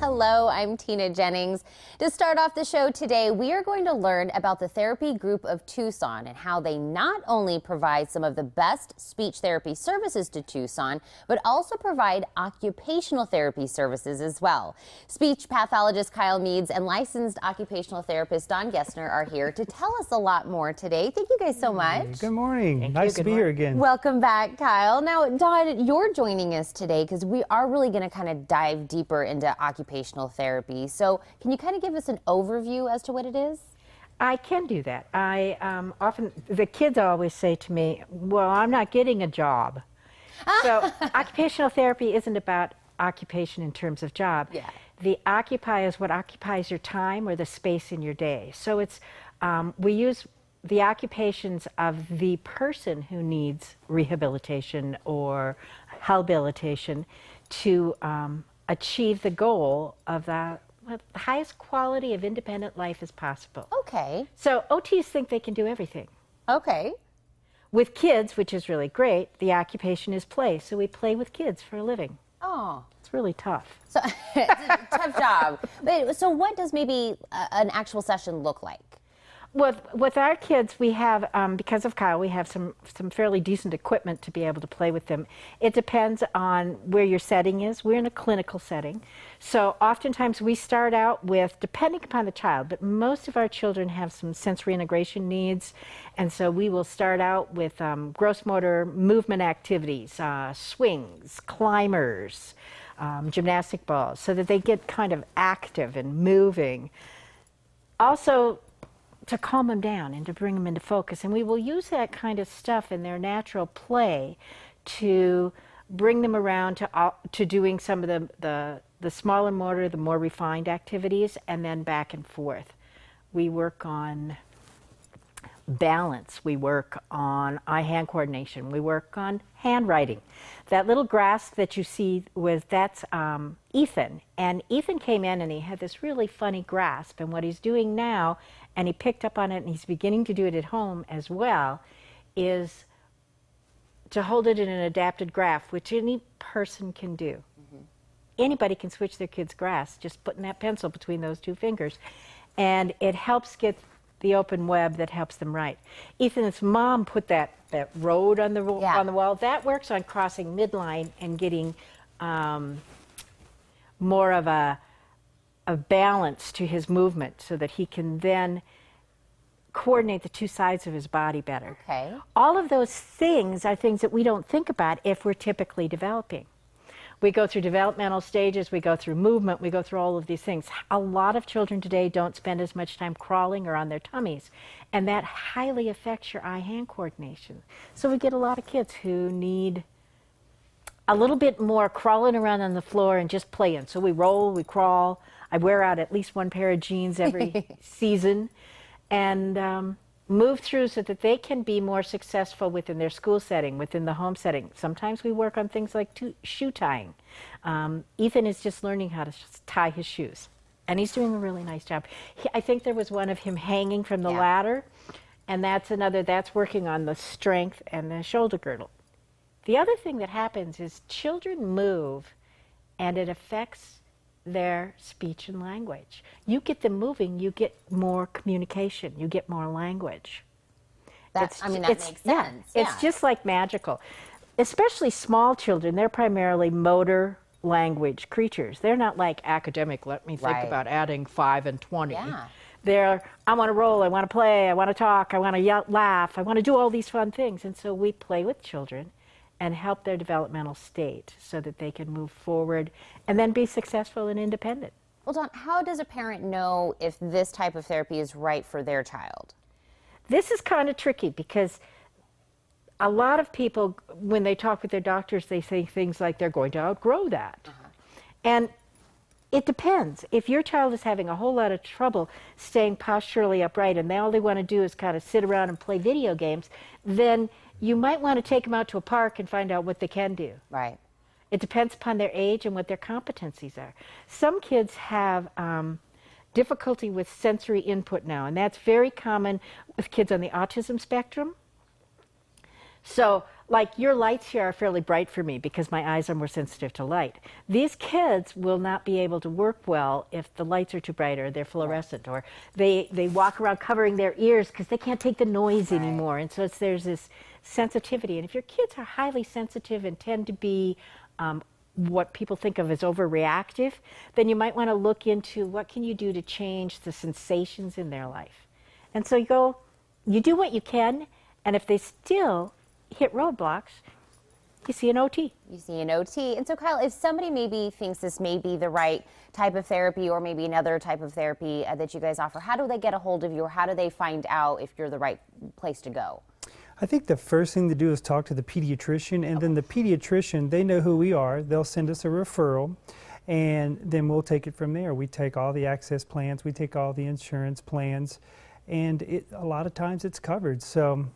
Hello, I'm Tina Jennings. To start off the show today, we are going to learn about the therapy group of Tucson and how they not only provide some of the best speech therapy services to Tucson, but also provide occupational therapy services as well. Speech pathologist Kyle Meads and licensed occupational therapist Don Gessner are here to tell us a lot more today. Thank you guys so much. Good morning. Nice to be here again. Welcome back, Kyle. Now, Don, you're joining us today because we are really going to kind of dive deeper into occupational therapy. So can you kind of give us an overview as to what it is? I can do that. Often, the kids always say to me, well, I'm not getting a job. So occupational therapy isn't about occupation in terms of job. Yeah. The occupy is what occupies your time or the space in your day. So it's, we use the occupations of the person who needs rehabilitation or habilitation to achieve the goal of the highest quality of independent life as possible. Okay. So OTs think they can do everything. Okay. With kids, which is really great, the occupation is play. So we play with kids for a living. Oh. It's really tough. So it's a tough job. But, so what does maybe an actual session look like? With our kids, we have, because of Kyle, we have some fairly decent equipment to be able to play with them. It depends on where your setting is. We're in a clinical setting. So oftentimes we start out with, depending upon the child, but most of our children have some sensory integration needs. And so we will start out with gross motor movement activities, swings, climbers, gymnastic balls, so that they get kind of active and moving. Also, to calm them down and to bring them into focus. And we will use that kind of stuff in their natural play to bring them around to doing some of the smaller motor, the more refined activities, and then back and forth. We work on balance, we work on eye-hand coordination, we work on handwriting. That little grasp that you see that's Ethan. And Ethan came in and he had this really funny grasp, and what he's doing now, and he picked up on it and he's beginning to do it at home as well, is to hold it in an adapted grasp, which any person can do. Mm-hmm. Anybody can switch their kid's grasp, just putting that pencil between those two fingers. And it helps get the open web that helps them write. Ethan's mom put that road on the wall. That works on crossing midline and getting more of a balance to his movement so that he can then coordinate the two sides of his body better. Okay. All of those things are things that we don't think about if we're typically developing. We go through developmental stages, we go through movement, we go through all of these things. A lot of children today don't spend as much time crawling or on their tummies, and that highly affects your eye-hand coordination. So we get a lot of kids who need a little bit more crawling around on the floor and just playing. So we roll, we crawl. I wear out at least one pair of jeans every season, and move through so that they can be more successful within their school setting, within the home setting. Sometimes we work on things like shoe tying. Ethan is just learning how to tie his shoes, and he's doing a really nice job. I think there was one of him hanging from the ladder, and that's working on the strength and the shoulder girdle. The other thing that happens is children move, and it affects their speech and language. You get them moving, you get more communication, you get more language. That makes sense. Yeah, it's just like magical. Especially small children, they're primarily motor language creatures. They're not like academic, let me think about adding 5 and 20. Yeah. They're, I want to roll, I want to play, I want to talk, I want to yell, laugh, I want to do all these fun things. And so we play with children and help their developmental state so that they can move forward and then be successful and independent. Well, Dawn, how does a parent know if this type of therapy is right for their child? This is kind of tricky because a lot of people, when they talk with their doctors, they say things like they're going to outgrow that. And it depends. If your child is having a whole lot of trouble staying posturally upright and all they want to do is kind of sit around and play video games, then you might want to take them out to a park and find out what they can do. Right. It depends upon their age and what their competencies are. Some kids have difficulty with sensory input now, and that's very common with kids on the autism spectrum. So, like, your lights here are fairly bright for me because my eyes are more sensitive to light. These kids will not be able to work well if the lights are too bright or they're fluorescent, or they walk around covering their ears because they can't take the noise anymore. And so there's this sensitivity. And if your kids are highly sensitive and tend to be what people think of as overreactive, then you might want to look into what can you do to change the sensations in their life. And so you do what you can, and if they still hit roadblocks, you see an OT. You see an OT. And so, Kyle, if somebody maybe thinks this may be the right type of therapy or maybe another type of therapy that you guys offer, how do they get a hold of you, or how do they find out if you're the right place to go? I think the first thing to do is talk to the pediatrician, and then the pediatrician, they know who we are. They'll send us a referral, and then we'll take it from there. We take all the access plans, we take all the insurance plans, and a lot of times it's covered. So.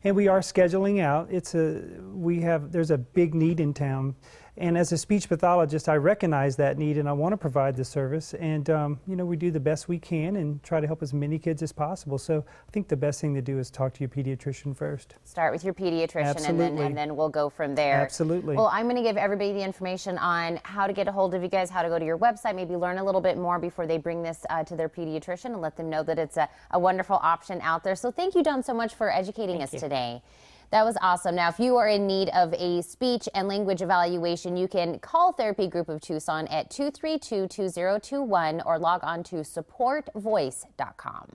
And we are scheduling out. There's a big need in town. And as a speech pathologist, I recognize that need and I want to provide the service. And, we do the best we can and try to help as many kids as possible. So I think the best thing to do is talk to your pediatrician first. Start with your pediatrician and then we'll go from there. Absolutely. Well, I'm going to give everybody the information on how to get a hold of you guys, how to go to your website, maybe learn a little bit more before they bring this to their pediatrician, and let them know that it's a wonderful option out there. So thank you, Dawn, so much for educating us today. That was awesome. Now, if you are in need of a speech and language evaluation, you can call Therapy Group of Tucson at 232-2021 or log on to supportvoice.com.